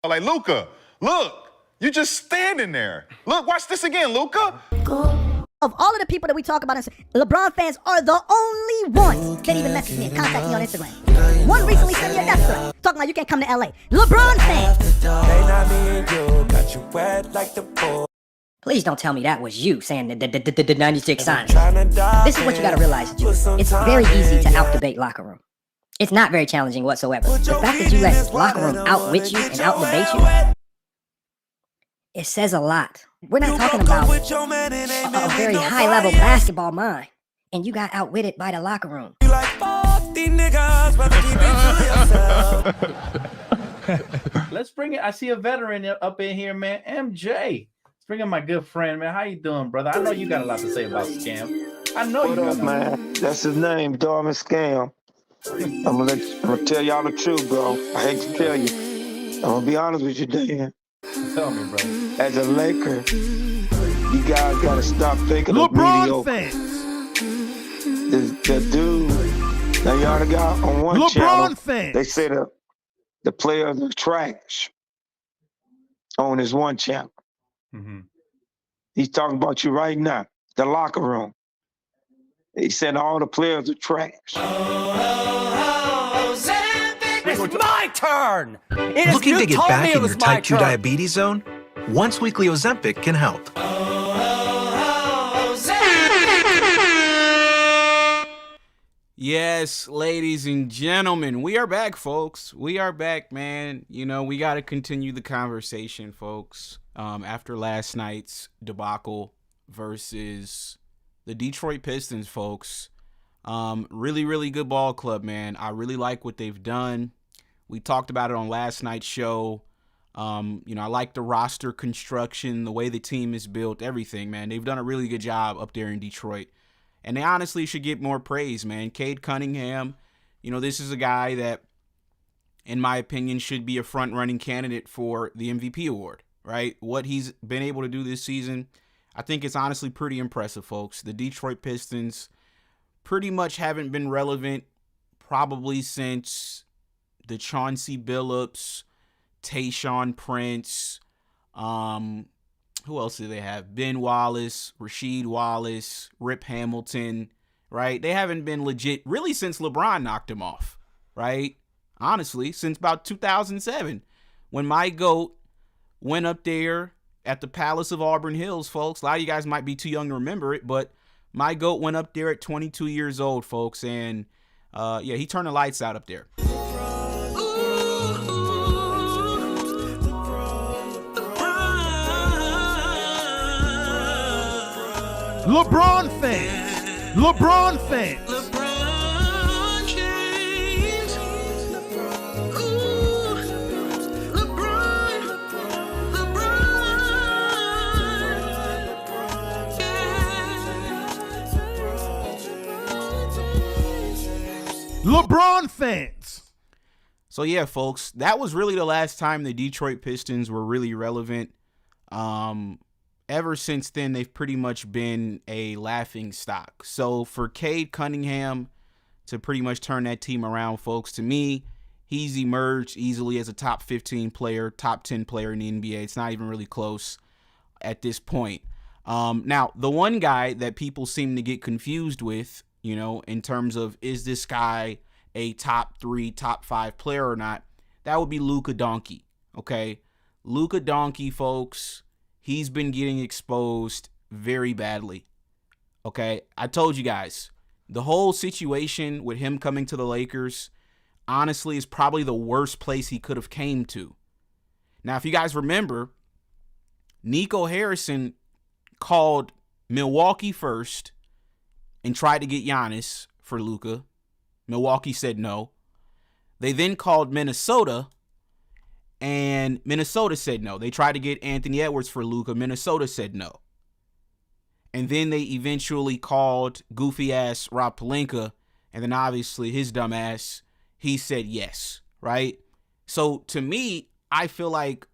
Like, Luka, look, you just standing there. Look, watch this again, Luka. Of all of the people that we talk about, LeBron fans are the only ones that even message me and contact me on Instagram. One recently sent me a death threat, talking about you can't come to LA. LeBron fans. Please don't tell me that was you saying the 96 sign. This is what you gotta realize, Jude. It's very easy to out-debate locker room. It's not very challenging whatsoever. The fact that you let locker room out-wit you and out-debate you, it says a lot. We're not talking about a very high-level basketball mind, and you got outwitted by the locker room. Let's bring it. I see a veteran up in here, man. MJ. Let's bring in my good friend, man. How you doing, brother? I know you got a lot to say about Scam. I know what you up, man? That's his name, Dorman Scam. I'm gonna tell y'all the truth, bro. I hate to tell you. I'm gonna be honest with you, Dan. Tell me, bro. As a Laker, you guys gotta stop thinking of mediocre. The dude, now y'all got on one channel, they say the players are trash on his one channel. Mm-hmm. He's talking about you right now, the locker room. He said all the players are trash. It's my turn! Looking to get back in your type 2 diabetes zone? Once weekly Ozempic can help. Yes, ladies and gentlemen, we are back, folks. We are back, man. You know, we got to continue the conversation, folks. After last night's debacle versus the Detroit Pistons, folks. Really, really good ball club, man. I really like what they've done. We talked about it on last night's show. I like the roster construction, the way the team is built, everything, man. They've done a really good job up there in Detroit. And they honestly should get more praise, man. Cade Cunningham, this is a guy that, in my opinion, should be a front-running candidate for the MVP award, right? What he's been able to do this season, I think it's honestly pretty impressive, folks. The Detroit Pistons pretty much haven't been relevant probably since the Chauncey Billups, Tayshaun Prince, who else do they have? Ben Wallace, Rasheed Wallace, Rip Hamilton, right? They haven't been legit really since LeBron knocked him off, right? Honestly, since about 2007 when my GOAT went up there at the Palace of Auburn Hills, folks. A lot of you guys might be too young to remember it, but my GOAT went up there at 22 years old, folks, and he turned the lights out up there. LeBron fans. LeBron fans. LeBron James. Ooh. LeBron. LeBron fans. So yeah, folks, that was really the last time the Detroit Pistons were really relevant. Ever since then, they've pretty much been a laughing stock. So for Cade Cunningham to pretty much turn that team around, folks, to me, he's emerged easily as a top 15 player, top 10 player in the NBA. It's not even really close at this point. Now, the one guy that people seem to get confused with, in terms of is this guy a top 3, top 5 player or not, that would be Luka Doncic, okay? Luka Doncic, folks, he's been getting exposed very badly, okay? I told you guys, the whole situation with him coming to the Lakers, honestly, is probably the worst place he could have came to. Now, if you guys remember, Nico Harrison called Milwaukee first and tried to get Giannis for Luka. Milwaukee said no. They then called Minnesota, and Minnesota said no. They tried to get Anthony Edwards for Luka. Minnesota said no. And then they eventually called goofy-ass Rob Pelinka, and then obviously his dumb ass, he said yes, right? So to me, I feel like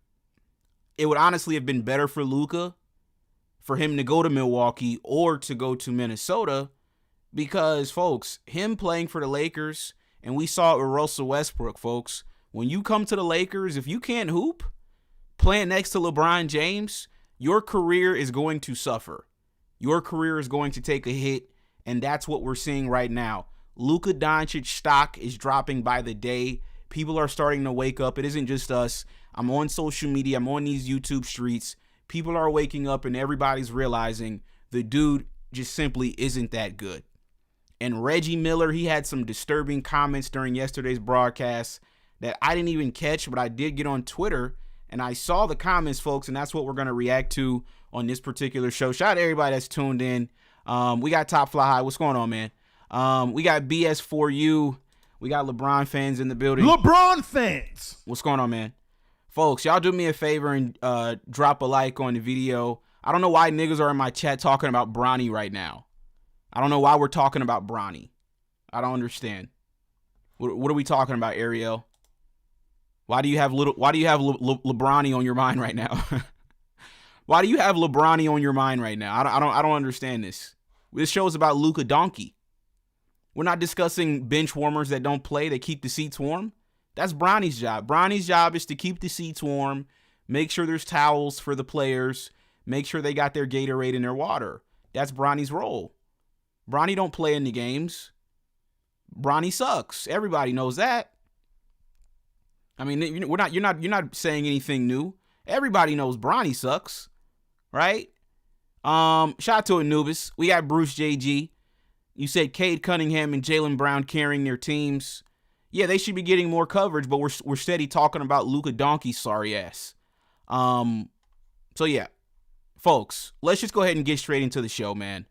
it would honestly have been better for Luka for him to go to Milwaukee or to go to Minnesota because, folks, him playing for the Lakers, and we saw it with Russell Westbrook, folks, when you come to the Lakers, if you can't hoop, playing next to LeBron James, your career is going to suffer. Your career is going to take a hit, and that's what we're seeing right now. Luka Doncic stock is dropping by the day. People are starting to wake up. It isn't just us. I'm on social media. I'm on these YouTube streets. People are waking up, and everybody's realizing the dude just simply isn't that good. And Reggie Miller, he had some disturbing comments during yesterday's broadcast that I didn't even catch, but I did get on Twitter, and I saw the comments, folks, and that's what we're going to react to on this particular show. Shout out to everybody that's tuned in. We got Top Fly High. What's going on, man? We got BS4U. We got LeBron fans in the building. LeBron fans. What's going on, man? Folks, y'all do me a favor and drop a like on the video. I don't know why niggas are in my chat talking about Bronny right now. I don't know why we're talking about Bronny. I don't understand. What are we talking about, Ariel? Why do you have LeBronny on your mind right now? Why do you have LeBronny on your mind right now? I don't understand this. This show is about Luka Doncic. We're not discussing bench warmers that don't play, that keep the seats warm. That's Bronny's job. Bronny's job is to keep the seats warm, make sure there's towels for the players, make sure they got their Gatorade and their water. That's Bronny's role. Bronny don't play in the games. Bronny sucks. Everybody knows that. I mean, you're not saying anything new. Everybody knows Bronny sucks, right? Shout out to Anubis. We got Bruce JG. You said Cade Cunningham and Jaylen Brown carrying their teams. Yeah, they should be getting more coverage, but we're steady talking about Luka Doncic's sorry ass. So yeah, folks, let's just go ahead and get straight into the show, man.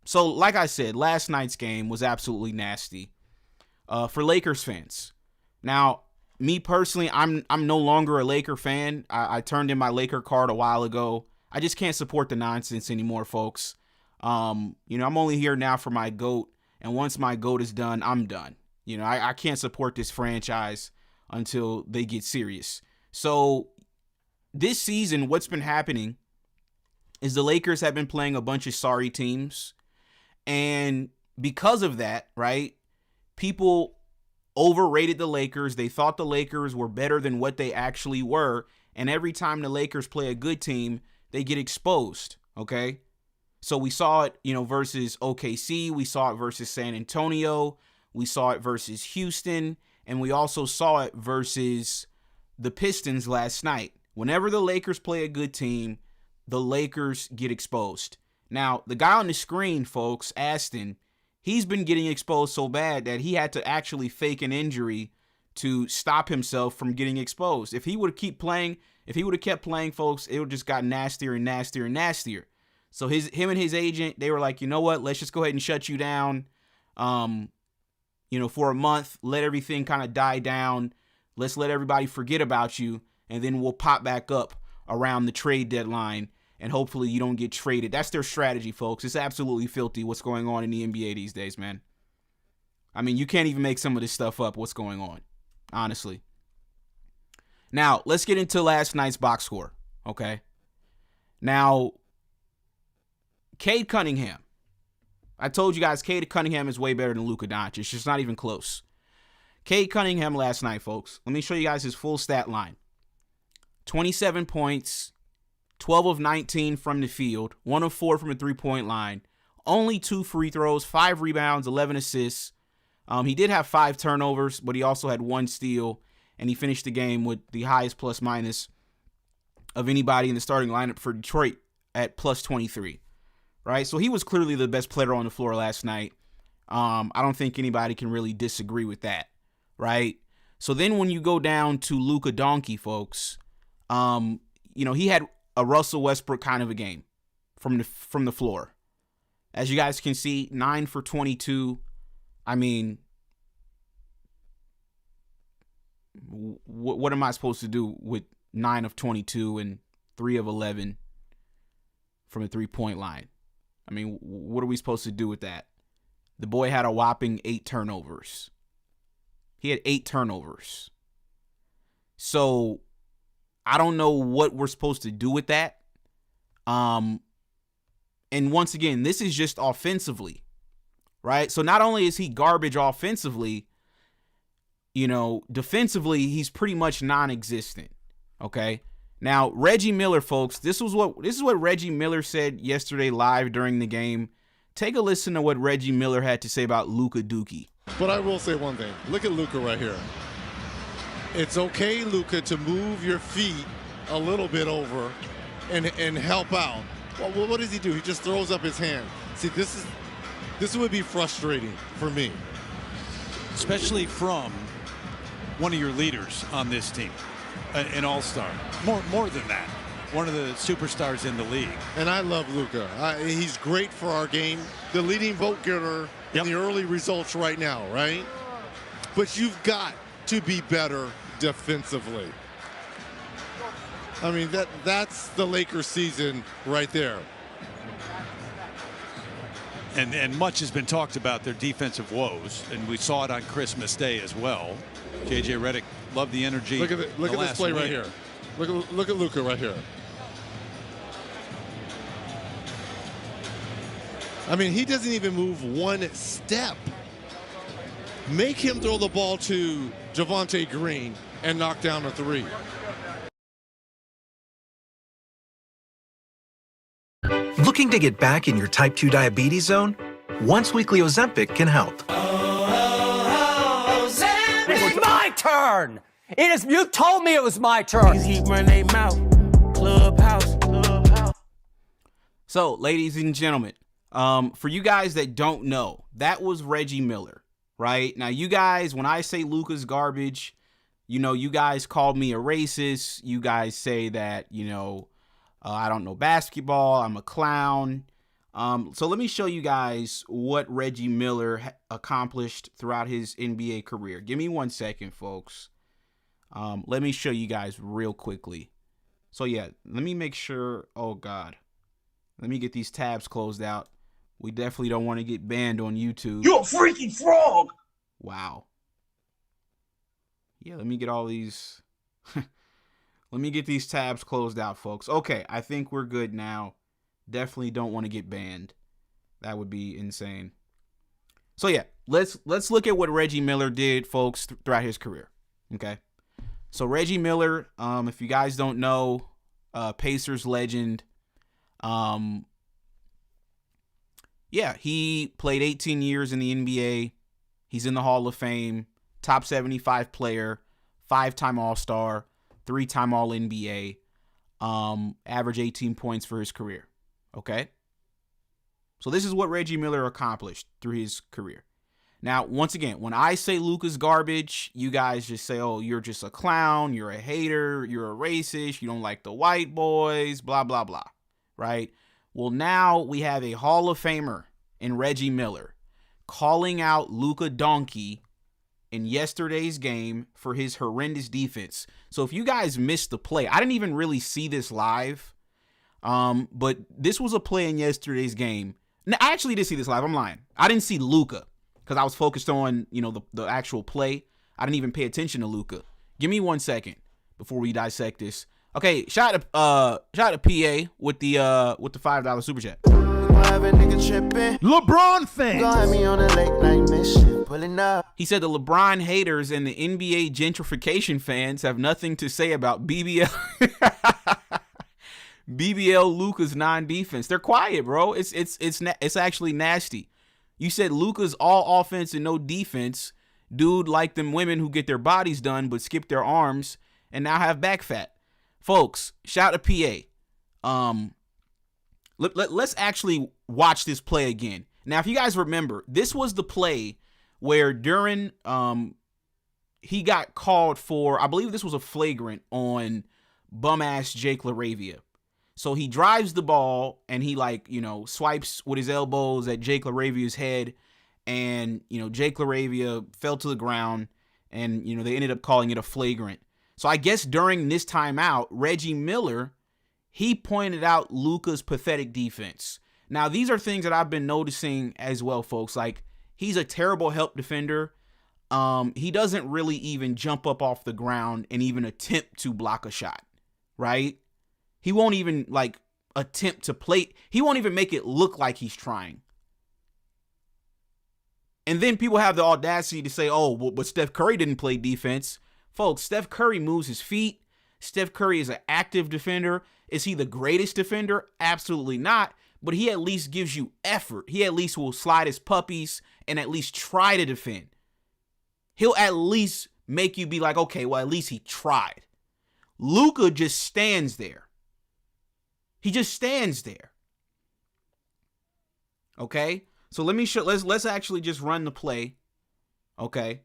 So like I said, last night's game was absolutely nasty for Lakers fans. Now, me personally, I'm no longer a Laker fan. I turned in my Laker card a while ago. I just can't support the nonsense anymore, folks. I'm only here now for my GOAT, and once my GOAT is done, I'm done. I can't support this franchise until they get serious. So this season, what's been happening is the Lakers have been playing a bunch of sorry teams. And because of that, right, people overrated the Lakers. They thought the Lakers were better than what they actually were. And every time the Lakers play a good team, they get exposed, okay? So we saw it, versus OKC. We saw it versus San Antonio. We saw it versus Houston. And we also saw it versus the Pistons last night. Whenever the Lakers play a good team, the Lakers get exposed. Now, the guy on the screen, folks, Aston, he's been getting exposed so bad that he had to actually fake an injury to stop himself from getting exposed. If he would have kept playing, folks, it would just got nastier and nastier and nastier. So him and his agent, they were like, you know what? Let's just go ahead and shut you down, for a month. Let everything kind of die down. Let's let everybody forget about you, and then we'll pop back up around the trade deadline, and hopefully you don't get traded. That's their strategy, folks. It's absolutely filthy what's going on in the NBA these days, man. I mean, you can't even make some of this stuff up, what's going on, honestly. Now, let's get into last night's box score, okay? Now, Cade Cunningham. I told you guys Cade Cunningham is way better than Luka Doncic. It's just not even close. Cade Cunningham last night, folks. Let me show you guys his full stat line. 27 points, 12 of 19 from the field, 1 of 4 from the three-point line, only 2 free throws, 5 rebounds, 11 assists. He did have 5 turnovers, but he also had 1 steal, and he finished the game with the highest plus-minus of anybody in the starting lineup for Detroit at plus 23. Right? So he was clearly the best player on the floor last night. I don't think anybody can really disagree with that. Right? So then when you go down to Luka Doncic, folks, he had a Russell Westbrook kind of a game from the floor. As you guys can see, 9 for 22. I mean, what am I supposed to do with 9 of 22 and 3 of 11 from the three-point line? I mean, what are we supposed to do with that? The boy had a whopping 8 turnovers. He had 8 turnovers. So I don't know what we're supposed to do with that. And once again, this is just offensively, right? So not only is he garbage offensively, defensively, he's pretty much non-existent. Okay. Now, Reggie Miller, folks, this is what Reggie Miller said yesterday live during the game. Take a listen to what Reggie Miller had to say about Luka Doncic. But I will say one thing. Look at Luka right here. It's okay, Luka, to move your feet a little bit over and help out. Well, what does he do? He just throws up his hand. See, this would be frustrating for me. Especially from one of your leaders on this team, an all-star. More than that, one of the superstars in the league. And I love Luka. He's great for our game. The leading vote getter in the early results right now, right? But you've got to be better defensively. I mean, that's the Lakers season right there. And much has been talked about their defensive woes, and we saw it on Christmas Day as well. JJ Redick loved the energy. Look at this play right here. Look at Luka right here. I mean, he doesn't even move one step. Make him throw the ball to Javonte Green and knock down a three. Looking to get back in your type 2 diabetes zone? Once weekly Ozempic can help. It's my turn. You told me it was my turn. So, ladies and gentlemen, for you guys that don't know, that was Reggie Miller, right? Now, you guys, when I say Luka's garbage, you guys called me a racist. You guys say that, I don't know basketball. I'm a clown. So let me show you guys what Reggie Miller accomplished throughout his NBA career. Give me 1 second, folks. Let me show you guys real quickly. So yeah, let me make sure. Oh God, let me get these tabs closed out. We definitely don't want to get banned on YouTube. You're a freaking frog. Wow. Yeah, let me get all these. Let me get these tabs closed out, folks. Okay, I think we're good now. Definitely don't want to get banned. That would be insane. So yeah, let's look at what Reggie Miller did, folks, throughout his career. Okay. So Reggie Miller, if you guys don't know, Pacers legend. Yeah, he played 18 years in the NBA. He's in the Hall of Fame, top 75 player, 5-time All-Star, 3-time All-NBA, average 18 points for his career. Okay? So this is what Reggie Miller accomplished through his career. Now, once again, when I say Luka's garbage, you guys just say, oh, you're just a clown, you're a hater, you're a racist, you don't like the white boys, blah, blah, blah, right? Well, now we have a Hall of Famer in Reggie Miller calling out Luka Doncic in yesterday's game for his horrendous defense. So if you guys missed the play, I didn't even really see this live, but this was a play in yesterday's game. Now, I actually did see this live. I'm lying. I didn't see Luka because I was focused on, the actual play. I didn't even pay attention to Luka. Give me 1 second before we dissect this. Okay, shout out to PA with the $5 super chat. LeBron fans. He said the LeBron haters and the NBA gentrification fans have nothing to say about BBL Luka's non-defense. They're quiet, bro. It's actually nasty. You said Luka's all offense and no defense. Dude, like them women who get their bodies done but skip their arms and now have back fat. Folks, shout out to PA. Let's actually watch this play again. Now, if you guys remember, this was the play where during he got called for, I believe this was a flagrant on bum-ass Jake LaRavia. So he drives the ball and he swipes with his elbows at Jake LaRavia's head, and Jake LaRavia fell to the ground, and they ended up calling it a flagrant. So I guess during this timeout, Reggie Miller, he pointed out Luka's pathetic defense. Now, these are things that I've been noticing as well, folks. Like, he's a terrible help defender. He doesn't really even jump up off the ground and even attempt to block a shot, right? He won't even, attempt to play. He won't even make it look like he's trying. And then people have the audacity to say, oh, but Steph Curry didn't play defense. Folks, Steph Curry moves his feet. Steph Curry is an active defender. Is he the greatest defender? Absolutely not. But he at least gives you effort. He at least will slide his puppies and at least try to defend. He'll at least make you be like, okay, well, at least he tried. Luka just stands there. He just stands there. Okay? So let me show, let's actually just run the play. Okay?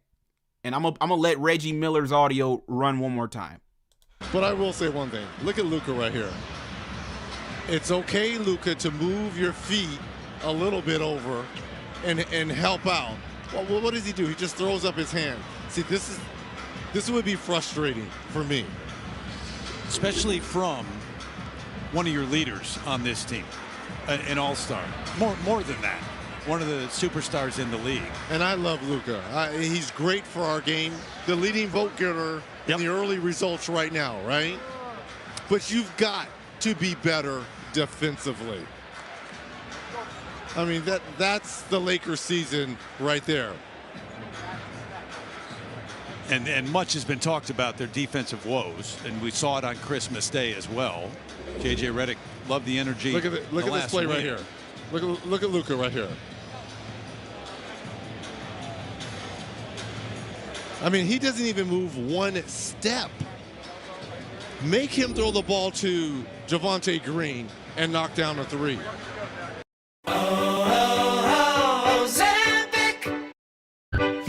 And I'm gonna let Reggie Miller's audio run one more time. But I will say one thing. Look at Luka right here. It's okay, Luka, to move your feet a little bit over and help out. Well, what does he do? He just throws up his hand. See, this would be frustrating for me. Especially from one of your leaders on this team, an all-star. More than that, one of the superstars in the league. And I love Luka. He's great for our game. The leading vote getter in the early results right now, right? But you've got to be better defensively. I mean, that's the Lakers season right there. And much has been talked about their defensive woes, and we saw it on Christmas Day as well. JJ Redick loved the energy. Look at this play right here. Look at Luka right here. I mean, he doesn't even move one step. Make him throw the ball to Javonte Green and knock down a three.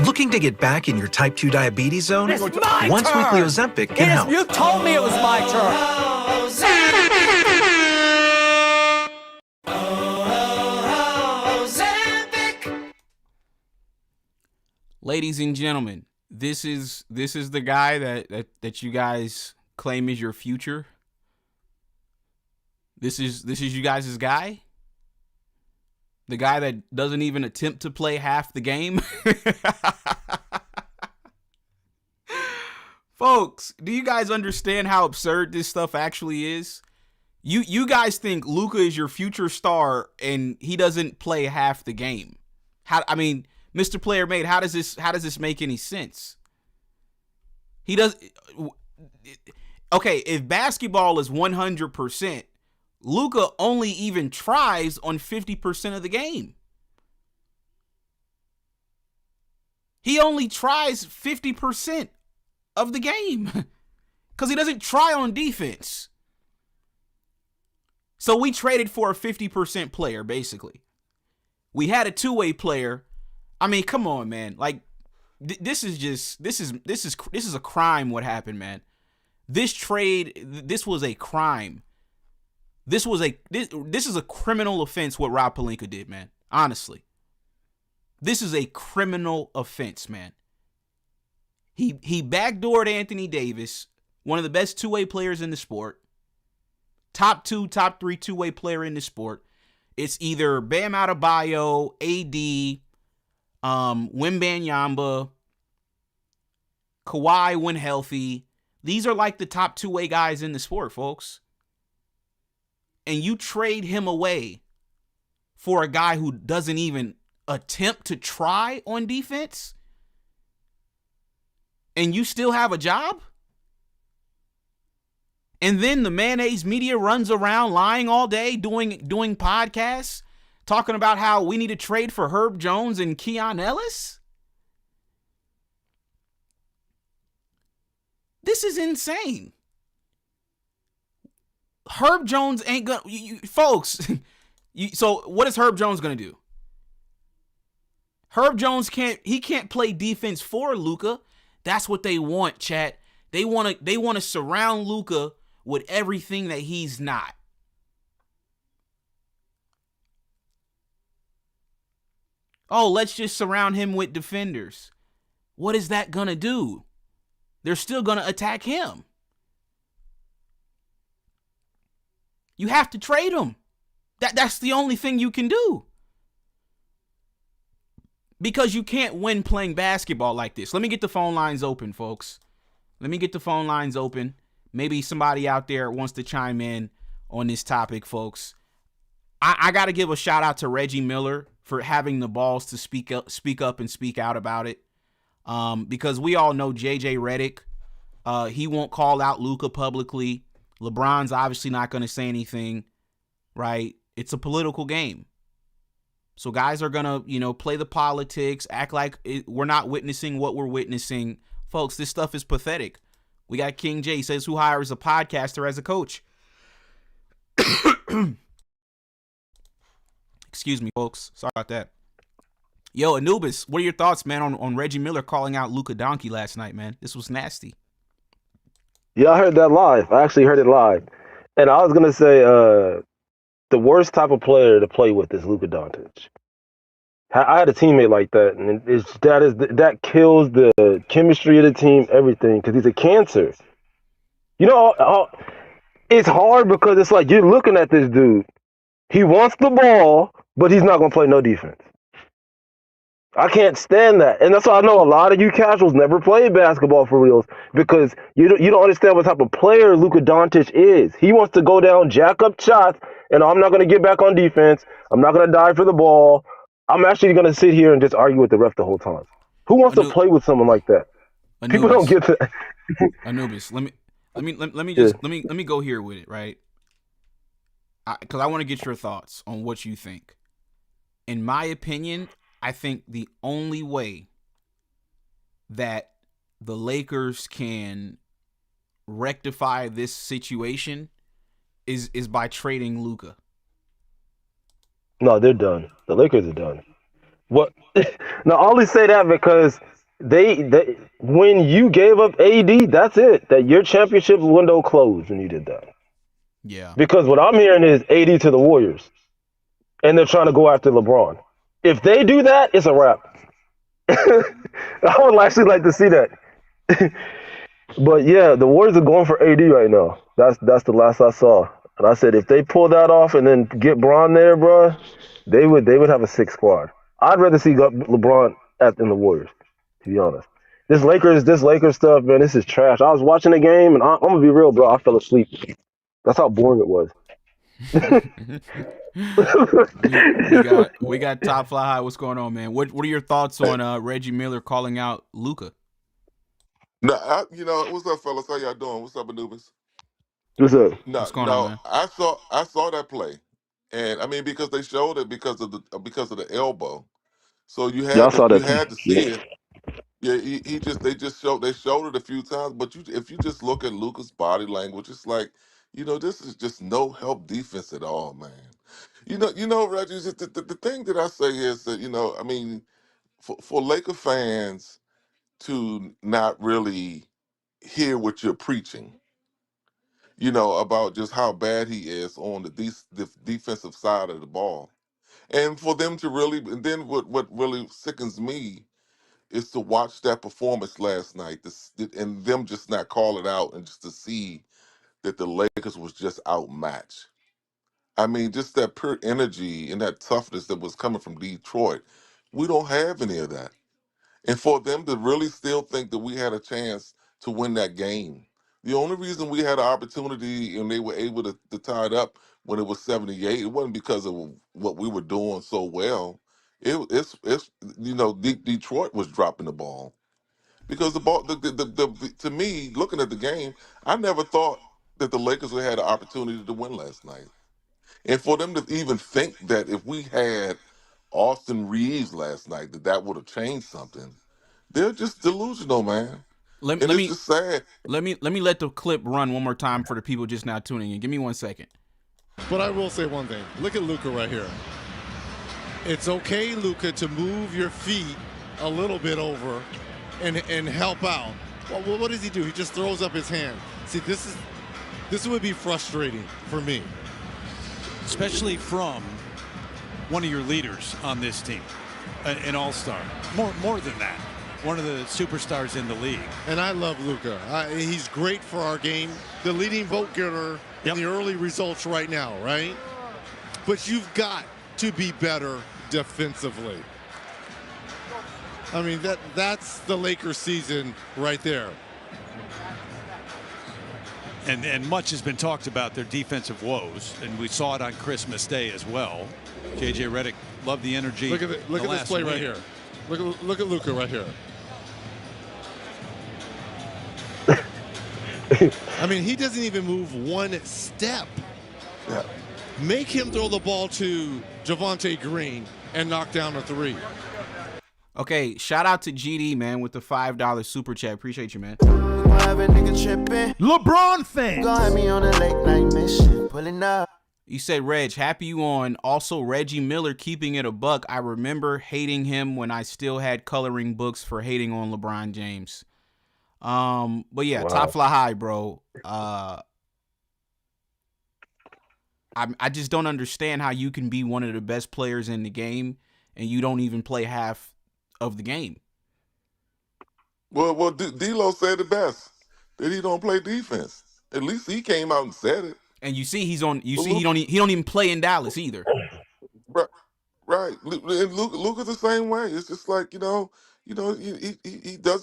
Looking to get back in your type 2 diabetes zone? It's my Once turn. weekly Ozempic can help. You told me it was my turn. Ladies and gentlemen, this is the guy that you guys claim is your future. This is you guys' guy. The guy that doesn't even attempt to play half the game. Folks, do you guys understand how absurd this stuff actually is? You guys think Luka is your future star and he doesn't play half the game. I mean, Mr. Player Made, how does this make any sense? He does. Okay, if basketball is 100%, Luka only even tries on 50% of the game. He only tries 50% of the game because he doesn't try on defense. So we traded for a 50% player, basically. We had a two-way player. I mean, come on, man. Like, this is a crime what happened, man. This trade, this was a crime. This is a criminal offense what Rob Pelinka did, man. Honestly. This is a criminal offense, man. He backdoored Anthony Davis, one of the best two-way players in the sport. Top 2, top 3 two-way player in the sport. It's either Bam Adebayo, AD, Wembanyama, Kawhi when healthy. These are like the top two-way guys in the sport, folks. And you trade him away for a guy who doesn't even attempt to try on defense, and you still have a job? And then the mayonnaise media runs around lying all day, doing podcasts, talking about how we need to trade for Herb Jones and Keon Ellis? This is insane. Herb Jones ain't gonna, folks. So what is Herb Jones gonna do? Herb Jones can't play defense for Luka. That's what they want, chat. They want to surround Luka with everything that he's not. Oh, let's just surround him with defenders. What is that gonna do? They're still gonna attack him. You have to trade him. That's the only thing you can do. Because you can't win playing basketball like this. Let me get the phone lines open, folks. Let me get the phone lines open. Maybe somebody out there wants to chime in on this topic, folks. I got to give a shout out to Reggie Miller for having the balls to speak up and speak out about it. Because we all know JJ Redick He won't call out Luka publicly. LeBron's obviously not going to say anything, right? It's a political game. So guys are going to, play the politics, act like we're not witnessing what we're witnessing. Folks, this stuff is pathetic. We got King J says, who hires a podcaster as a coach? Excuse me, folks. Sorry about that. Yo, Anubis, what are your thoughts, man, on Reggie Miller calling out Luka Doncic last night, man? This was nasty. Yeah, I heard that live. I actually heard it live. And I was going to say the worst type of player to play with is Luka Doncic. I had a teammate like that, and that kills the chemistry of the team, everything, because he's a cancer. It's hard because it's like you're looking at this dude. He wants the ball, but he's not going to play no defense. I can't stand that. And that's why I know a lot of you casuals never played basketball for reals because you don't understand what type of player Luka Doncic is. He wants to go down, jack up shots, and I'm not going to get back on defense. I'm not going to die for the ball. I'm actually going to sit here and just argue with the ref the whole time. Who wants to play with someone like that? Anubis, People don't get that. Anubis, let me go here with it, right? Because I want to get your thoughts on what you think. In my opinion, I think the only way that the Lakers can rectify this situation is by trading Luka. No, they're done. The Lakers are done. What? No, I only say that because they when you gave up AD, that's it. That your championship window closed when you did that. Yeah. Because what I'm hearing is AD to the Warriors, and they're trying to go after LeBron. If they do that, it's a wrap. I would actually like to see that. But yeah, the Warriors are going for AD right now. That's the last I saw. And I said if they pull that off and then get Bron there, bro, they would have a 6 squad. I'd rather see LeBron in the Warriors, to be honest. This Lakers stuff, man, this is trash. I was watching the game, and I'm gonna be real, bro. I fell asleep. That's how boring it was. we got Top Fly High. What's going on, man? What are your thoughts on Reggie Miller calling out Luka? No, what's up, fellas? How y'all doing? What's up, Anubis? What's up? What's going on, man? I saw that play, and I mean because they showed it because of the elbow, so you had to see it. Yeah, they showed it a few times, but if you just look at Luka's body language, it's like this is just no help defense at all, man. Reggie, the thing that I say is that I mean for Laker fans to not really hear what you're preaching. About just how bad he is on the defensive side of the ball. And for them to really, and then what really sickens me is to watch that performance last night and them just not call it out and just to see that the Lakers was just outmatched. I mean, just that pure energy and that toughness that was coming from Detroit. We don't have any of that. And for them to really still think that we had a chance to win that game. The only reason we had an opportunity and they were able to tie it up when it was 78, it wasn't because of what we were doing so well. It's Detroit was dropping the ball. Because the ball, to me, looking at the game, I never thought that the Lakers would have had an opportunity to win last night. And for them to even think that if we had Austin Reeves last night, that would have changed something. They're just delusional, man. It's just sad. Let me let the clip run one more time for the people just now tuning in. Give me 1 second. But I will say one thing. Look at Luka right here. It's okay, Luka, to move your feet a little bit over and help out. Well, what does he do? He just throws up his hand. See, this would be frustrating for me. Especially from one of your leaders on this team, an all-star. More than that, one of the superstars in the league. And I love Luka. He's great for our game. The leading vote getter in the early results right now, right? But you've got to be better defensively. I mean, that's the Lakers season right there. And much has been talked about their defensive woes, and we saw it on Christmas Day as well. J.J. Redick loved the energy. Look at this play right here. Look at Luka right here. I mean, he doesn't even move one step. Yeah. Make him throw the ball to Javonte Green and knock down a three. Okay, shout out to GD, man, with the $5 super chat. Appreciate you, man. LeBron fans. You said, Reg, happy you on. Also, Reggie Miller keeping it a buck. I remember hating him when I still had coloring books for hating on LeBron James. But yeah, Top Fly High, bro. I just don't understand how you can be one of the best players in the game and you don't even play half of the game. Well, D'Lo said it best that he don't play defense. At least he came out and said it. And you see he don't even play in Dallas either. Right. And Luka's the same way. It's just like, he doesn't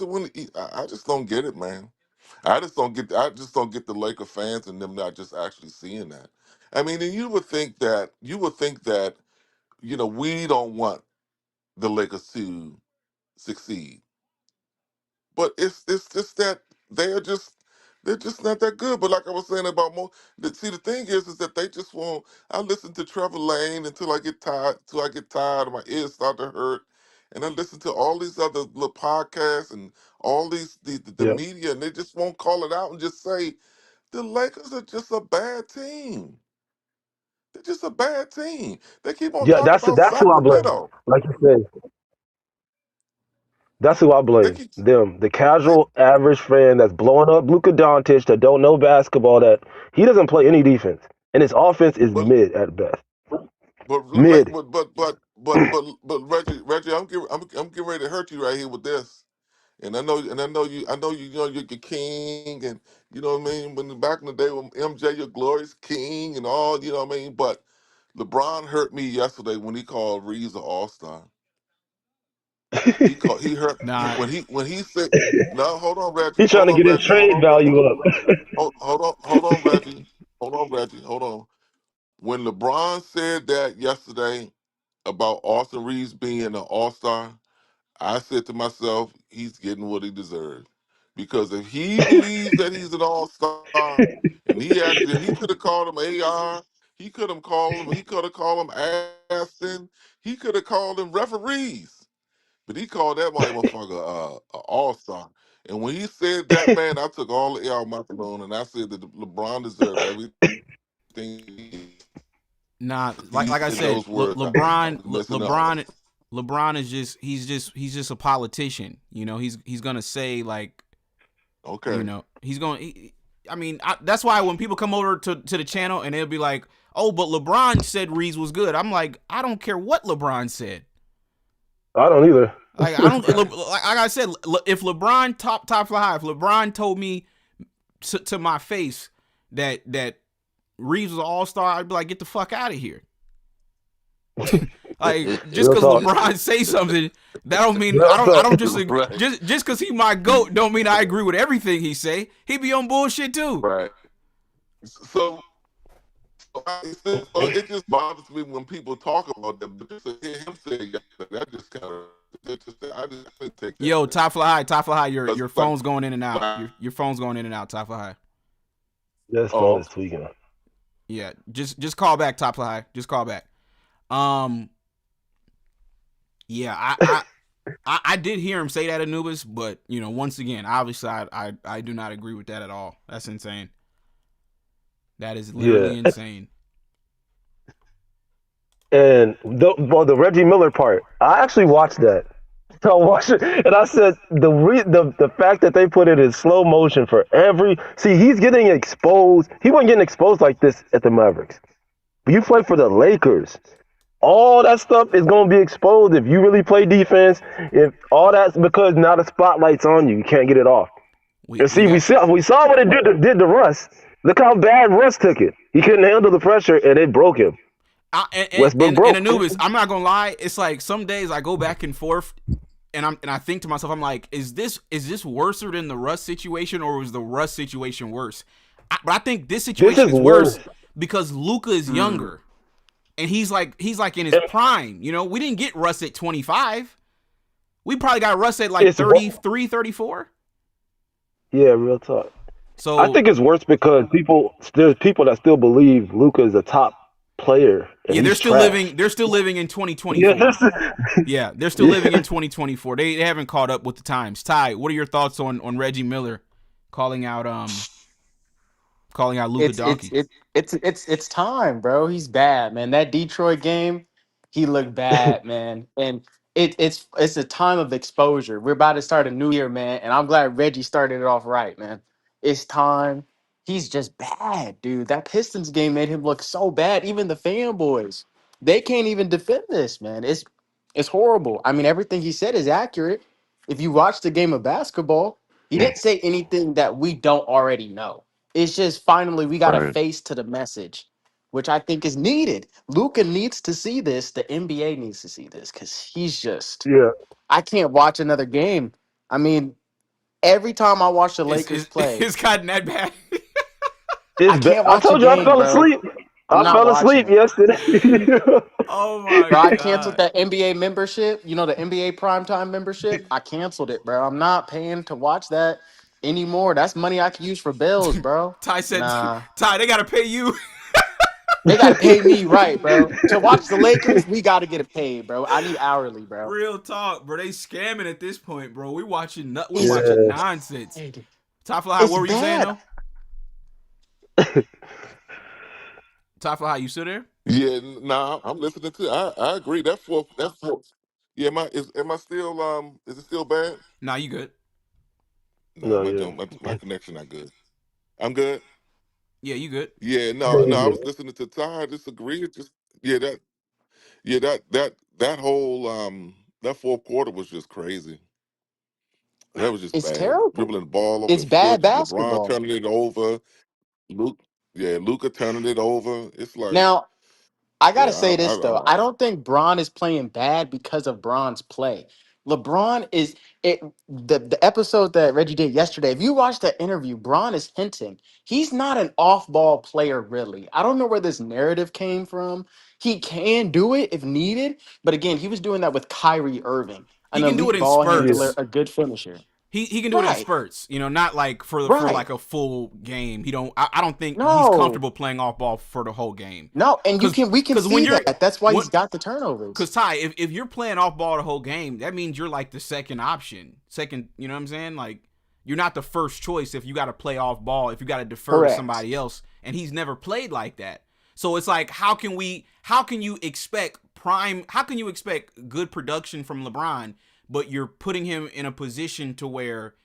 want to. I just don't get it, man. I just don't get the Laker fans and them not just actually seeing that. I mean, and you would think that we don't want the Lakers to succeed, but it's just that they're just not that good. But like I was saying about the thing is that they just won't. I listen to Trevor Lane until I get tired, and my ears start to hurt, and I listen to all these other little podcasts and all these the media, and they just won't call it out and just say the Lakers are just a bad team. They're just a bad team. They keep on talking about that's who I blame. Sacramento. Like you said, that's who I blame. Them, the casual, average fan that's blowing up Luka Doncic that don't know basketball. That he doesn't play any defense, and his offense is mid at best. Mid. But Reggie, I'm getting ready to hurt you right here with this. And I know you're your king, and you know what I mean. When back in the day when MJ, your glorious king, and all, you know what I mean. But LeBron hurt me yesterday when he called Reeves an all-star. He hurt when he said, "No, hold on, Reggie." He's trying to get his trade value up. Hold on, Reggie. Hold on. When LeBron said that yesterday about Austin Reeves being an all-star, I said to myself, he's getting what he deserved. Because if he believes that he's an all-star, and he could have called him AR, he could have called him Aston, he could have called him referees. But he called that motherfucker an all-star. And when he said that, man, I took all the air out my balloon and I said that LeBron deserved everything. Nah, like I said, LeBron is just a politician. You know, he's gonna say like, okay, you know, that's why when people come over to the channel and they'll be like, oh, but LeBron said Reeves was good. I'm like, I don't care what LeBron said. I don't either. Like I said, if LeBron top fly high, if LeBron told me to my face that Reeves was an all-star, I'd be like, get the fuck out of here. Like, just because LeBron say something, that don't mean I don't just just because he my GOAT don't mean I agree with everything he say. He be on bullshit too. Right. So it just bothers me when people talk about that. But just to hear him say that just kind of I just couldn't take that. Yo, Top Fly High, your phone's going in and out. Your phone's going in and out, Top Fly High. This phone is tweaking. Yeah, just call back, Top Fly High. Just call back. Yeah, I did hear him say that, Anubis, but you know, once again, obviously, I do not agree with that at all. That's insane. That is literally insane. And the Reggie Miller part, I actually watched that. So I watched it, and I said the fact that they put it in slow motion for he's getting exposed. He wasn't getting exposed like this at the Mavericks. But you play for the Lakers. All that stuff is going to be exposed if you really play defense. If all that's because now the spotlight's on you, you can't get it off. We saw what it did to Russ. Look how bad Russ took it. He couldn't handle the pressure, and it broke him. Westbrook broke. And Anubis, I'm not gonna lie. It's like some days I go back and forth, and I think to myself, I'm like, is this worse than the Russ situation, or was the Russ situation worse? But I think this situation is worse because Luka is younger. And he's like in his prime. You know, we didn't get Russ at 25. We probably got Russ at like 33, 34. Yeah, real talk. I So think it's worse because there's people that still believe Luka is a top player and yeah, he's they're still trash. living. They're still living in 2024. Yes. Yeah, they're still living in 2024. They haven't caught up with the times. Ty, what are your thoughts on Reggie Miller calling out Luka Doncic? It's time, bro. He's bad, man. That Detroit game, he looked bad, man. And it's a time of exposure. We're about to start a new year, man. And I'm glad Reggie started it off right, man. It's time. He's just bad, dude. That Pistons game made him look so bad. Even the fanboys, they can't even defend this, man. It's horrible. I mean, everything he said is accurate. If you watch the game of basketball, he didn't say anything that we don't already know. It's just finally we got a Right. face to the message, which I think is needed. Luca needs to see this. The NBA needs to see this because he's just. Yeah. I can't watch another game. I mean, every time I watch the Lakers play, It's gotten that bad. I can't I watch a told you I game, fell bro. asleep. I'm I not fell watching asleep it. yesterday. Oh my Bro, I canceled god. that NBA membership. You know, the NBA primetime membership. I canceled it, bro. I'm not paying to watch that anymore. That's money I can use for bills, bro. Ty said, Nah. Ty, they gotta pay you. They gotta pay me right, bro. To watch the Lakers, we gotta get it paid, bro. I need hourly, bro. Real talk, bro. They scamming at this point, bro. We watching It's nonsense. bad. Ty Fly, It's what were you saying bad. though? Ty Fly, you still there? Yeah, nah, I'm listening to. I agree. That fourth. Yeah, am I still is it still bad? Nah, you good. No, No, yeah. my connection not good. I'm good. Yeah, you good. Yeah, Yeah, no, you I good. was listening to Ty. I disagree. It just that whole that fourth quarter was just crazy. That was just It's bad. terrible. Dribbling the ball off It's the bad foot, LeBron basketball. turning it over, Luka turning it over. It's like, Now, I gotta yeah, say this though. I don't think Braun is playing bad because of Braun's play. LeBron is it the episode that Reggie did yesterday. If you watch that interview, Braun is hinting he's not an off-ball player, really. I don't know where this narrative came from. He can do it if needed, but again, he was doing that with Kyrie Irving, He an can do it elite in ball Yeah. handler, spurts. a good finisher. He can do it in Right, spurts. You know, not like for right. like a full game. He don't. I don't think he's No, comfortable playing off ball for the whole game. no, and Cause we can cause when see you're that. That's why he's what got the turnovers. Cause Ty, if you're playing off ball the whole game, that means you're like the second option. Second, you know what I'm saying? Like you're not the first choice if you got to play off ball, if you got to defer to Correct. somebody else, and he's never played like that. So it's like how can you expect good production from LeBron, but you're putting him in a position to where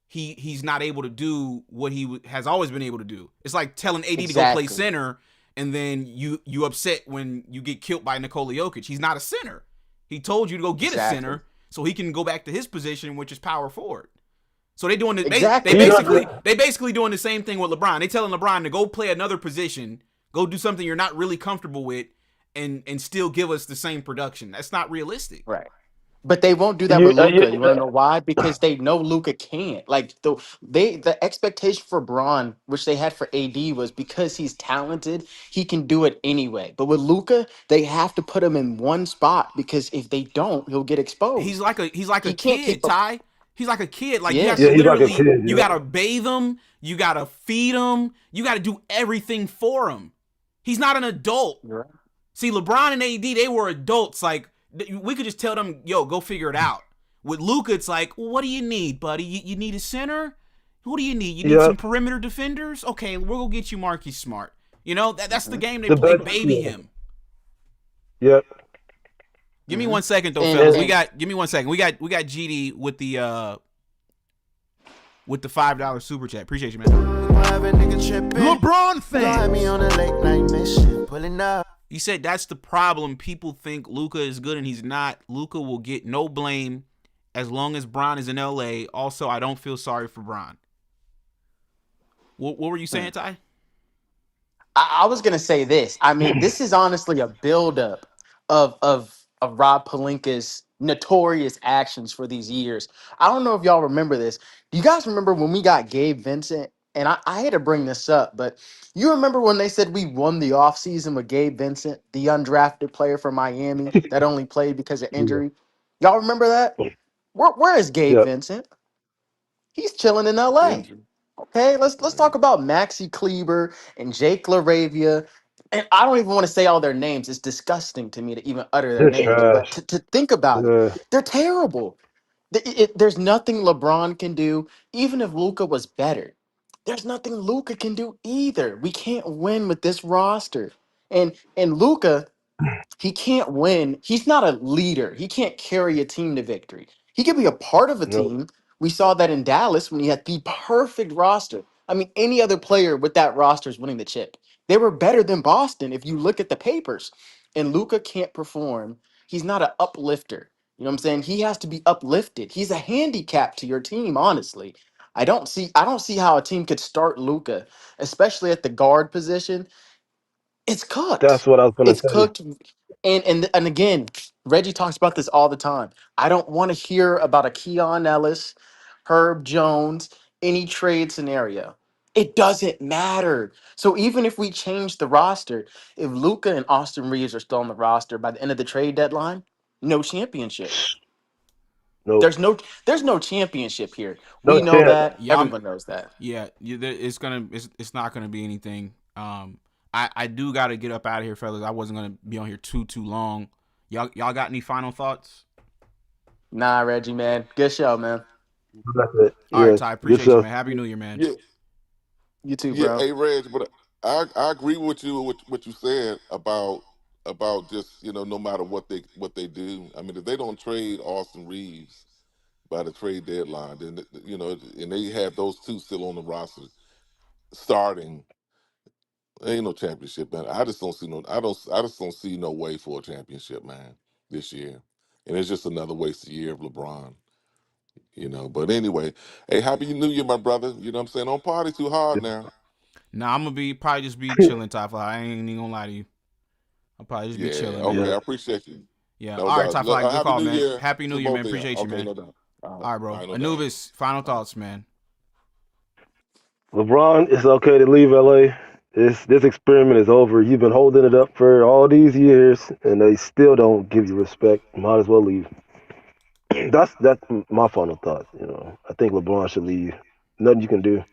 he's not able to do what he has always been able to do. It's like telling AD to go play Exactly. center, and then you upset when you get killed by Nikola Jokic. He's not a center. He told you to go get a Exactly. center so he can go back to his position, which is power forward. So they doing Exactly. they basically doing the same thing with LeBron. They telling LeBron to go play another position, go do something you're not really comfortable with, and still give us the same production. That's not realistic. Right. But they won't do that with Luca. You want to know why? Because they know Luca can't. Like the expectation for Braun, which they had for AD, was because he's talented, he can do it anyway. But with Luca, they have to put him in one spot because if they don't, he'll get He's exposed. like a He can't kid, keep up. Ty. He's like a kid. Like you have Yes. to Yeah, he's like a literally, kid. you Yeah. gotta bathe him, you gotta feed him, you gotta do everything for him. He's not an adult. You're right. See, LeBron and AD, they were adults. Like we could just tell them, yo, go figure it out. With Luka, it's like, well, what do you need, buddy? You need a center? What do you need? You need Yeah. some perimeter defenders? Okay, we'll go get you Marcus Smart. You know, that's the game they The play, best- baby yeah. him. Yep. Give me 1 second though, And- fellas. and- Give me 1 second. We got GD with the $5 super chat. Appreciate you, man. LeBron fans. He said that's the problem. People think Luka is good and he's not. Luka will get no blame as long as Bron is in LA. Also, I don't feel sorry for Bron. What were you saying, Ty? I was gonna say this. I mean, this is honestly a buildup of Rob Pelinka's notorious actions for these years. I don't know if y'all remember this. Do you guys remember when we got Gabe Vincent? And I had to bring this up, but you remember when they said we won the offseason with Gabe Vincent, the undrafted player from Miami that only played because of injury? Y'all remember that? Where is Gabe Yep. Vincent? He's chilling in LA. Okay, let's talk about Maxi Kleber and Jake LaRavia. And I don't even want to say all their names. It's disgusting to me to even utter their They're names. But trash. to think about it, Yeah. they're terrible. There's nothing LeBron can do, even if Luka was better. There's nothing Luka can do either. We can't win with this roster. And Luka, he can't win. He's not a leader. He can't carry a team to victory. He could be a part of a No. team. We saw that in Dallas when he had the perfect roster. I mean, any other player with that roster is winning the chip. They were better than Boston if you look at the papers. And Luca can't perform. He's not an uplifter. You know what I'm saying? He has to be uplifted. He's a handicap to your team, honestly. I don't see how a team could start Luca, especially at the guard position. It's That's cooked. what I was gonna It's say. cooked. And again, Reggie talks about this all the time. I don't want to hear about a Keon Ellis, Herb Jones, any trade scenario. It doesn't matter. So even if we change the roster, if Luca and Austin Reeves are still on the roster by the end of the trade deadline, no championship. Nope. There's no championship here. No We know chance. that. Yeah, Everyone knows that. it's not gonna be anything. I do gotta get up out of here, fellas. I wasn't gonna be on here too long. Y'all got any final thoughts? Nah, Reggie, man. Good show, man. That's it. All right, Yes. Ty. Good Appreciate you, stuff. man. Happy New Year, man. Yeah, You too, yeah. bro. Hey, Reg, but I agree with you with what you said about just no matter what they do. I mean, if they don't trade Austin Reeves by the trade deadline, then and they have those two still on the roster starting. Ain't no championship, man. I just don't see no. I just don't see no way for a championship, man, this year. And it's just another wasted year of LeBron. But anyway, hey, happy New Year, my brother. You know what I'm saying? Don't party too hard now. Nah, I'm gonna probably just be chilling, Ty. I ain't even gonna lie to you. I'll probably just be Yeah. chilling, Okay. man. I appreciate you. Yeah. No All right, doubt. Ty. Look, Good happy call, New man. Year Happy New to Year, man. both of y'all. Appreciate you, Okay, man. no doubt. All right, bro. No doubt. Anubis, final thoughts, man. LeBron, it's okay to leave LA. This experiment is over. You've been holding it up for all these years, and they still don't give you respect. Might as well leave. That's my final thought. I think LeBron should leave. Nothing you can do.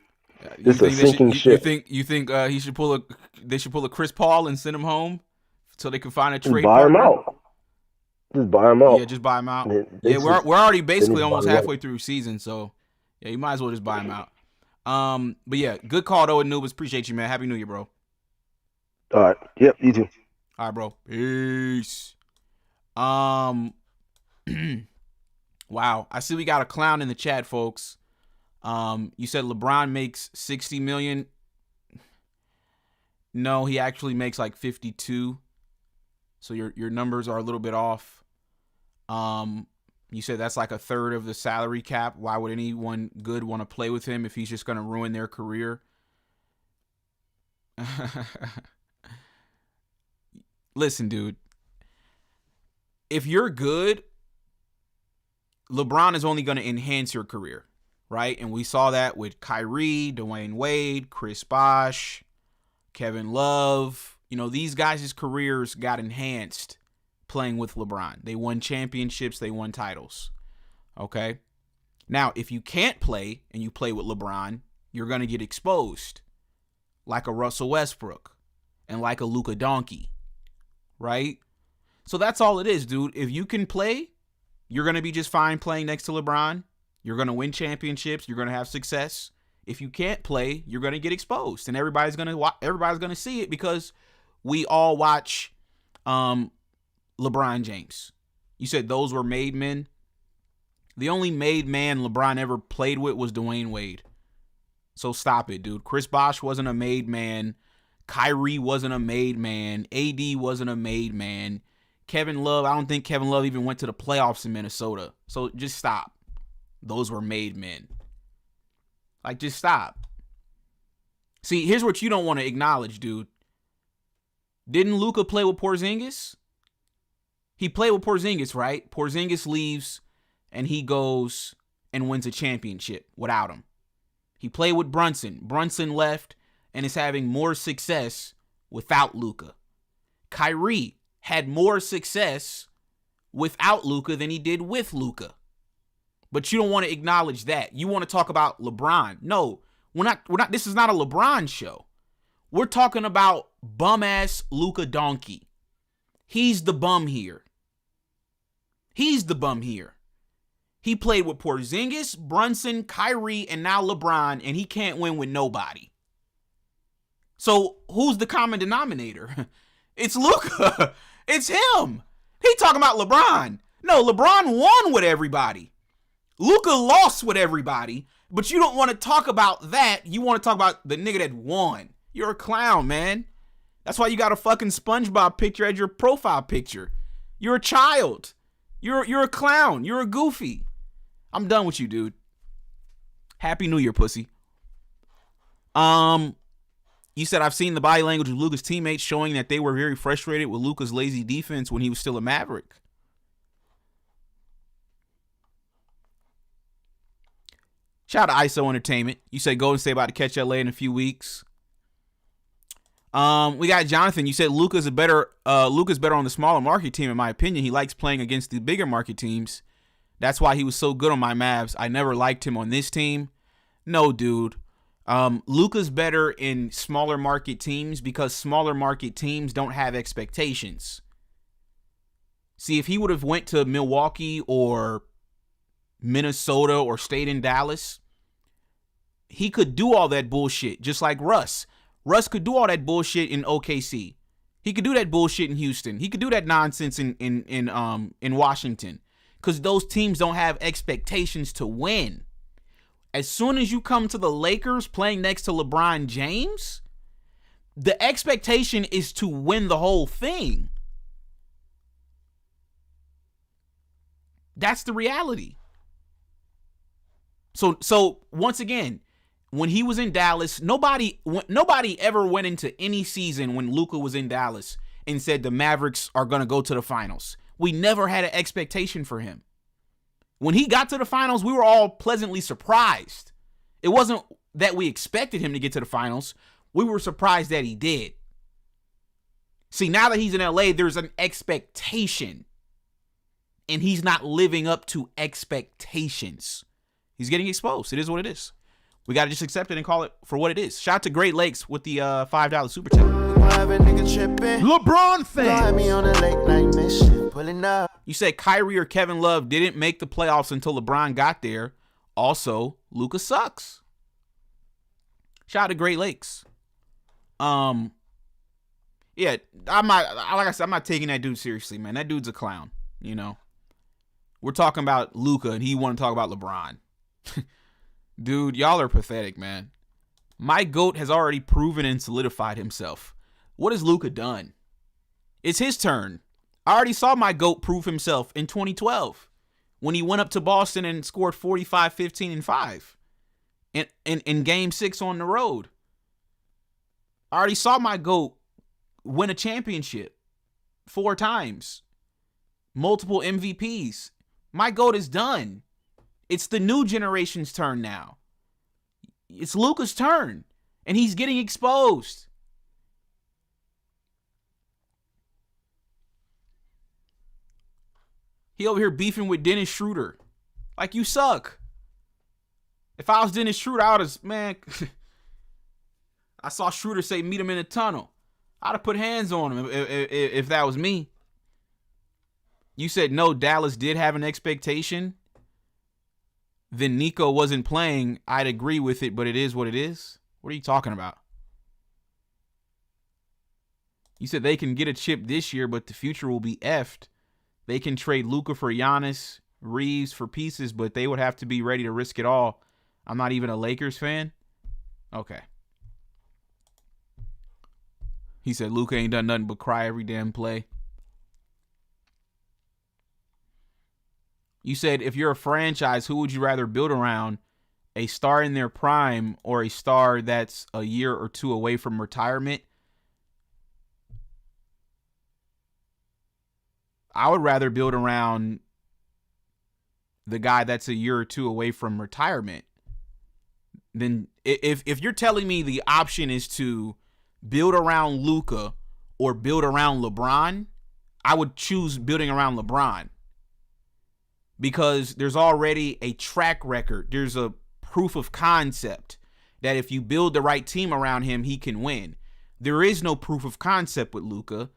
You It's a think they should? sinking ship. You think he should pull a? They should pull a Chris Paul and send him home, so they can find a Just trade buy him partner. out. Just buy him out. Yeah, just buy him out. They Yeah, we're just- already they need basically to buy almost him out. halfway through season, so yeah, you might as well just buy him out. But yeah, good call though, Anubis. Appreciate you, man. Happy New Year, bro. All right. Yep. You too. All right, bro. Peace. Wow. I see we got a clown in the chat, folks. You said LeBron makes 60 million. No, he actually makes like 52. So your numbers are a little bit off. You said that's like a third of the salary cap. Why would anyone good want to play with him if he's just going to ruin their career? Listen, dude. If you're good, LeBron is only going to enhance your career, right? And we saw that with Kyrie, Dwayne Wade, Chris Bosh, Kevin Love. These guys' careers got enhanced playing with LeBron. They won championships. They won titles. Okay? Now, if you can't play and you play with LeBron, you're going to get exposed like a Russell Westbrook and like a Luka Doncic, right? So that's all it is, dude. If you can play, you're going to be just fine playing next to LeBron. You're going to win championships. You're going to have success. If you can't play, you're going to get exposed, and everybody's going to see it because we all watch LeBron James. You said those were made men. The only made man LeBron ever played with was Dwayne Wade. So stop it, dude. Chris Bosh wasn't a made man. Kyrie wasn't a made man. AD wasn't a made man. Kevin Love, I don't think Kevin Love even went to the playoffs in Minnesota. So just stop. Those were made men. Like, just stop. See, here's what you don't want to acknowledge, dude. Didn't Luka play with Porzingis? He played with Porzingis, right? Porzingis leaves, and he goes and wins a championship without him. He played with Brunson. Brunson left and is having more success without Luka. Kyrie had more success without Luka than he did with Luka. But you don't want to acknowledge that. You want to talk about LeBron. No, We're not. This is not a LeBron show. We're talking about bum-ass Luka Doncic. He's the bum here. He's the bum here. He played with Porzingis, Brunson, Kyrie, and now LeBron, and he can't win with nobody. So who's the common denominator? It's Luka. It's him. He talking about LeBron. No, LeBron won with everybody. Luka lost with everybody, but you don't want to talk about that. You want to talk about the nigga that won. You're a clown, man. That's why you got a fucking SpongeBob picture as your profile picture. You're a child. You're a clown. You're a goofy. I'm done with you, dude. Happy New Year, pussy. You said, I've seen the body language of Luka's teammates showing that they were very frustrated with Luka's lazy defense when he was still a Maverick. Shout out to ISO Entertainment. You said Golden State about to catch LA in a few weeks. We got Jonathan. You said Luka's better on the smaller market team, in my opinion. He likes playing against the bigger market teams. That's why he was so good on my Mavs. I never liked him on this team. No, dude. Luka's better in smaller market teams because smaller market teams don't have expectations. See, if he would have went to Milwaukee or Minnesota or stayed in Dallas, he could do all that bullshit just like Russ. Russ could do all that bullshit in OKC. He could do that bullshit in Houston. He could do that nonsense in Washington because those teams don't have expectations to win. As soon as you come to the Lakers playing next to LeBron James, the expectation is to win the whole thing. That's the reality. So once again, when he was in Dallas, nobody ever went into any season when Luka was in Dallas and said the Mavericks are going to go to the finals. We never had an expectation for him. When he got to the finals, we were all pleasantly surprised. It wasn't that we expected him to get to the finals. We were surprised that he did. See, now that he's in LA, there's an expectation. And he's not living up to expectations. He's getting exposed. It is what it is. We got to just accept it and call it for what it is. Shout out to Great Lakes with the $5 super chat. LeBron fans. You said Kyrie or Kevin Love didn't make the playoffs until LeBron got there. Also, Luka sucks. Shout out to Great Lakes. Yeah, like I said, I'm not taking that dude seriously, man. That dude's a clown, you know. We're talking about Luka and he want to talk about LeBron. Dude, y'all are pathetic, man. My GOAT has already proven and solidified himself. What has Luka done? It's his turn. I already saw my GOAT prove himself in 2012 when he went up to Boston and scored 45, 15, and 5 in Game 6 on the road. I already saw my GOAT win a championship 4 times. Multiple MVPs. My GOAT is done. It's the new generation's turn now. It's Luka's turn, and he's getting exposed. He over here beefing with Dennis Schroeder. Like, you suck. If I was Dennis Schroeder, I would have, man, I saw Schroeder say meet him in the tunnel. I'd have put hands on him if that was me. You said no, Dallas did have an expectation. Then Nico wasn't playing. I'd agree with it, but it is what it is. What are you talking about? You said they can get a chip this year, but the future will be effed. They can trade Luka for Giannis, Reeves for pieces, but they would have to be ready to risk it all. I'm not even a Lakers fan. Okay. He said Luka ain't done nothing but cry every damn play. You said if you're a franchise, who would you rather build around? A star in their prime or a star that's a year or 2 away from retirement? I would rather build around the guy that's a year or 2 away from retirement. Then if you're telling me the option is to build around Luka or build around LeBron, I would choose building around LeBron. Because there's already a track record. There's a proof of concept. that if you build the right team around him, he can win. There is no proof of concept with Luka.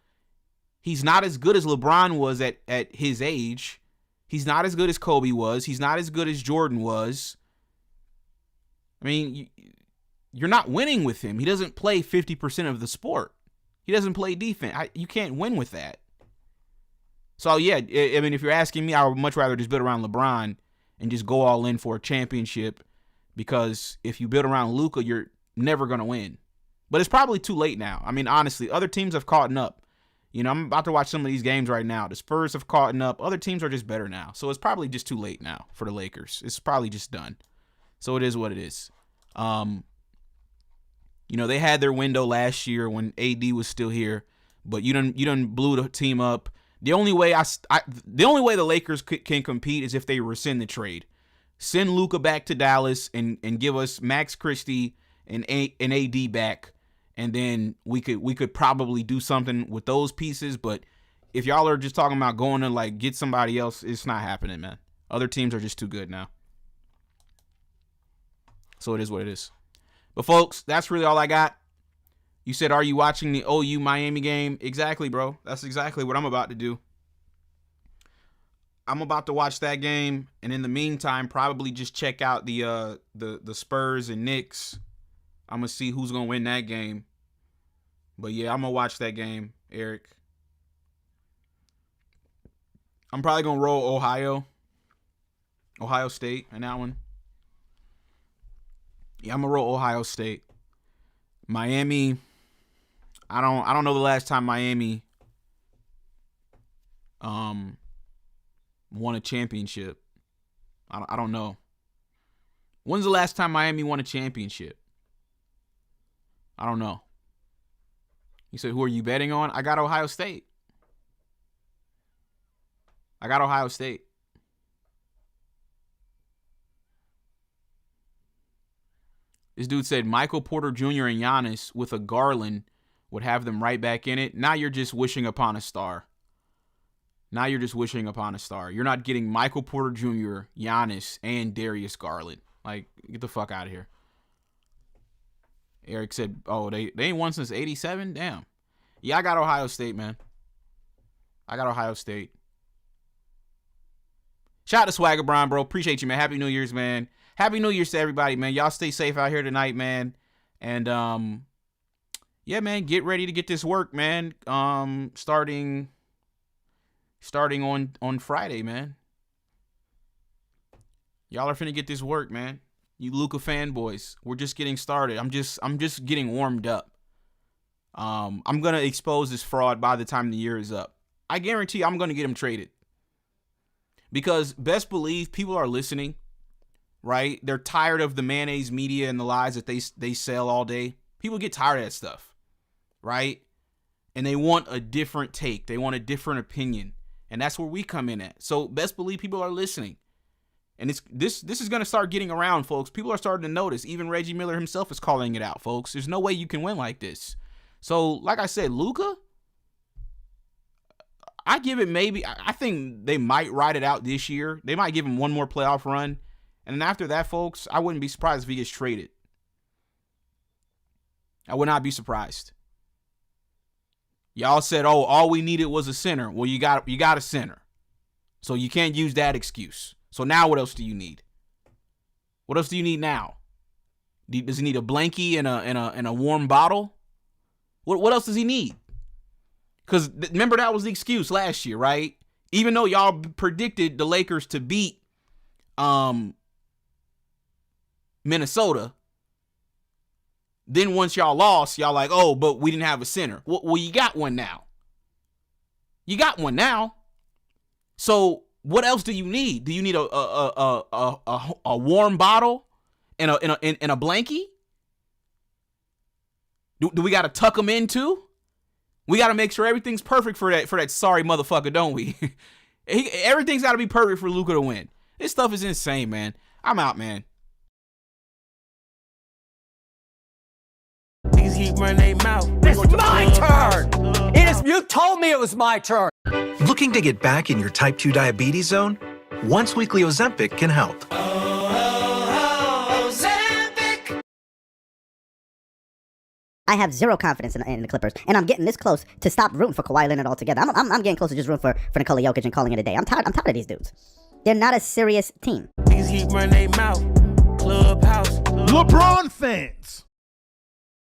He's not as good as LeBron was at his age. He's not as good as Kobe was. He's not as good as Jordan was. I mean, you're not winning with him. He doesn't play 50% of the sport. He doesn't play defense. You can't win with that. So, yeah, I mean, if you're asking me, I would much rather just build around LeBron and just go all in for a championship, because if you build around Luka, you're never going to win. But it's probably too late now. I mean, honestly, other teams have caught up. You know, I'm about to watch some of these games right now. The Spurs have caught up. Other teams are just better now. So it's probably just too late now for the Lakers. It's probably just done. So it is what it is. You know, they had their window last year when AD was still here, but you done blew the team up. The only way the Lakers can compete is if they rescind the trade. Send Luka back to Dallas and give us Max Christie and AD back, and then we could probably do something with those pieces. But if y'all are just talking about going to like get somebody else, it's not happening, man. Other teams are just too good now. So it is what it is. But folks, that's really all I got. You said, are you watching the OU Miami game? Exactly, bro. That's exactly what I'm about to do. I'm about to watch that game, and in the meantime, probably just check out the Spurs and Knicks. I'm gonna see who's gonna win that game. But yeah, I'm gonna watch that game, Eric. I'm probably gonna roll Ohio State in that one. Yeah, I'm gonna roll Ohio State. Miami, I don't know the last time Miami won a championship. I don't know. When's the last time Miami won a championship? I don't know. You said, who are you betting on? I got Ohio State. This dude said Michael Porter Jr. and Giannis with a Garland would have them right back in it. Now you're just wishing upon a star. You're not getting Michael Porter Jr., Giannis, and Darius Garland. Like, get the fuck out of here. Eric said, oh, they ain't won since 87? Damn. Yeah, I got Ohio State, man. Shout out to Swagger Brian, bro. Appreciate you, man. Happy New Year's, man. Happy New Year's to everybody, man. Y'all stay safe out here tonight, man. And, yeah, man, get ready to get this work, man. Starting on Friday, man. Y'all are finna get this work, man. You Luka fanboys, we're just getting started. I'm just getting warmed up. I'm gonna expose this fraud by the time the year is up. I guarantee I'm gonna get him traded. Because best believe people are listening, right? They're tired of the mayonnaise media and the lies that they sell all day. People get tired of that stuff, right? And they want a different take. They want a different opinion. And that's where we come in at. So best believe people are listening. And this is going to start getting around, folks. People are starting to notice. Even Reggie Miller himself is calling it out, folks. There's no way you can win like this. So, like I said, Luka, I give it maybe, I think they might ride it out this year. They might give him one more playoff run. And then after that, folks, I wouldn't be surprised if he gets traded. I would not be surprised. Y'all said, oh, all we needed was a center. Well, you got a center. So you can't use that excuse. So now what else do you need? What else do you need now? Does he need a blankie and a warm bottle? What else does he need? Because remember, that was the excuse last year, right? Even though y'all predicted the Lakers to beat Minnesota, then once y'all lost, y'all like, oh, but we didn't have a center. Well, you got one now. So what else do you need? Do you need a warm bottle and a blankie? Do we got to tuck them in too? We got to make sure everything's perfect for that sorry motherfucker, don't we? Everything's got to be perfect for Luka to win. This stuff is insane, man. I'm out, man. Keep running their mouth. It's my turn. You told me it was my turn. Looking to get back in your type 2 diabetes zone? Once weekly Ozempic can help. I have zero confidence in the Clippers, and I'm getting this close to stop rooting for Kawhi Leonard altogether. I'm getting close to just rooting for Nikola Jokic and calling it a day. I'm tired of these dudes. They're not a serious team. Niggas keep running their mouth. Clubhouse. LeBron fans.